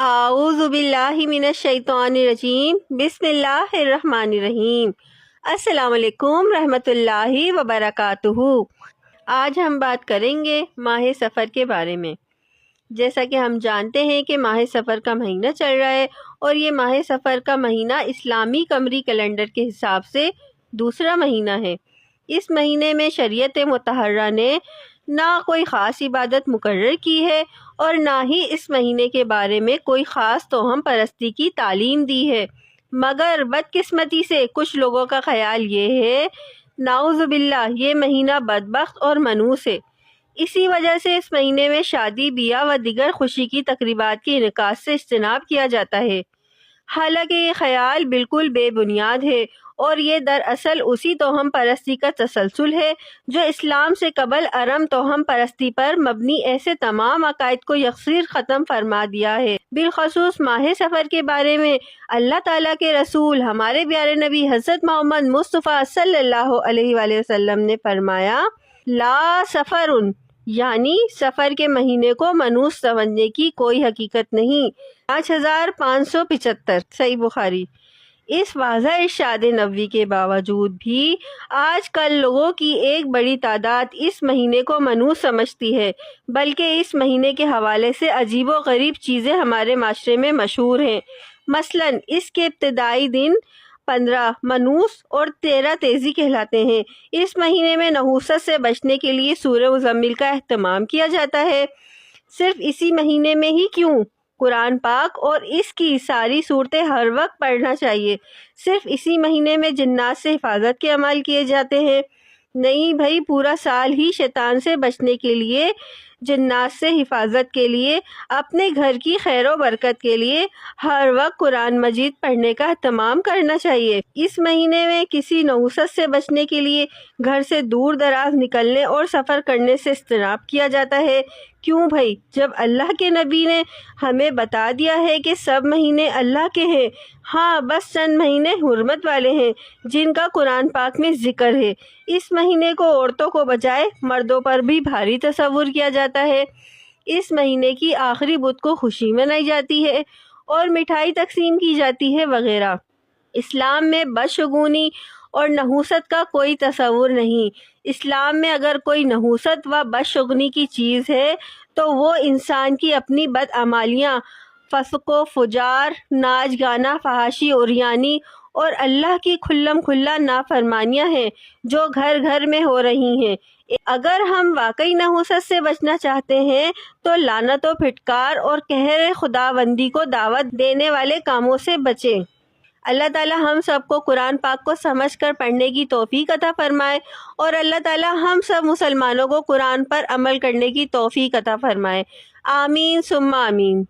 اعوذ باللہ من الشیطان الرجیم، بسم اللہ الرحمن الرحیم۔ السلام علیکم رحمۃ اللہ وبرکاتہ۔ آج ہم بات کریں گے ماہ سفر کے بارے میں۔ جیسا کہ ہم جانتے ہیں کہ ماہ سفر کا مہینہ چل رہا ہے، اور یہ ماہ سفر کا مہینہ اسلامی قمری کیلنڈر کے حساب سے دوسرا مہینہ ہے۔ اس مہینے میں شریعت مطہرہ نے نہ کوئی خاص عبادت مقرر کی ہے اور نہ ہی اس مہینے کے بارے میں کوئی خاص توہم پرستی کی تعلیم دی ہے، مگر بدقسمتی سے کچھ لوگوں کا خیال یہ ہے، نعوذ باللہ، یہ مہینہ بدبخت اور منحوس ہے۔ اسی وجہ سے اس مہینے میں شادی بیاہ و دیگر خوشی کی تقریبات کے انعقاد سے اجتناب کیا جاتا ہے۔ حالانکہ یہ خیال بالکل بے بنیاد ہے، اور یہ دراصل اسی توہم پرستی کا تسلسل ہے جو اسلام سے قبل ارم توہم پرستی پر مبنی ایسے تمام عقائد کو یکسر ختم فرما دیا ہے۔ بالخصوص ماہ سفر کے بارے میں اللہ تعالیٰ کے رسول ہمارے پیارے نبی حضرت محمد مصطفیٰ صلی اللہ علیہ وآلہ وسلم نے فرمایا، لا سفر، یعنی سفر کے مہینے کو منحوس سمجھنے کی کوئی حقیقت نہیں۔ 5575 صحیح بخاری۔ اس واضح ارشاد نبوی کے باوجود بھی آج کل لوگوں کی ایک بڑی تعداد اس مہینے کو منحوس سمجھتی ہے، بلکہ اس مہینے کے حوالے سے عجیب و غریب چیزیں ہمارے معاشرے میں مشہور ہیں۔ مثلا اس کے ابتدائی دن 15 منحوس اور 13 تیزی کہلاتے ہیں۔ اس مہینے میں نحوست سے بچنے کے لیے سورہ مزمل کا اہتمام کیا جاتا ہے۔ صرف اسی مہینے میں ہی کیوں؟ قرآن پاک اور اس کی ساری صورتیں ہر وقت پڑھنا چاہیے۔ صرف اسی مہینے میں جنات سے حفاظت کے عمل کیے جاتے ہیں؟ نہیں بھائی، پورا سال ہی شیطان سے بچنے کے لیے، جنات سے حفاظت کے لیے، اپنے گھر کی خیر و برکت کے لیے ہر وقت قرآن مجید پڑھنے کا اہتمام کرنا چاہیے۔ اس مہینے میں کسی نحوست سے بچنے کے لیے گھر سے دور دراز نکلنے اور سفر کرنے سے اجتناب کیا جاتا ہے۔ کیوں بھائی؟ جب اللہ کے نبی نے ہمیں بتا دیا ہے کہ سب مہینے اللہ کے ہیں، ہاں بس چند مہینے حرمت والے ہیں جن کا قرآن پاک میں ذکر ہے۔ اس مہینے کو عورتوں کو بجائے مردوں پر بھی بھاری تصور کیا جاتا ہے۔ اس مہینے کی آخری بدھ کو خوشی منائی جاتی ہے اور مٹھائی تقسیم کی جاتی ہے وغیرہ۔ اسلام میں بدشگونی اور نحوست کا کوئی تصور نہیں۔ اسلام میں اگر کوئی نحوست و بدشگونی کی چیز ہے تو وہ انسان کی اپنی بدعمالیاں، فسق و فجار، ناچ گانا، فحاشی، عریانی اور اللہ کی کھلم کھلا نافرمانیاں ہیں جو گھر گھر میں ہو رہی ہیں۔ اگر ہم واقعی نحوست سے بچنا چاہتے ہیں تو لعنت و پھٹکار اور قہر خداوندی کو دعوت دینے والے کاموں سے بچیں۔ اللہ تعالیٰ ہم سب کو قرآن پاک کو سمجھ کر پڑھنے کی توفیق عطا فرمائے، اور اللہ تعالیٰ ہم سب مسلمانوں کو قرآن پر عمل کرنے کی توفیق عطا فرمائے۔ آمین ثم آمین۔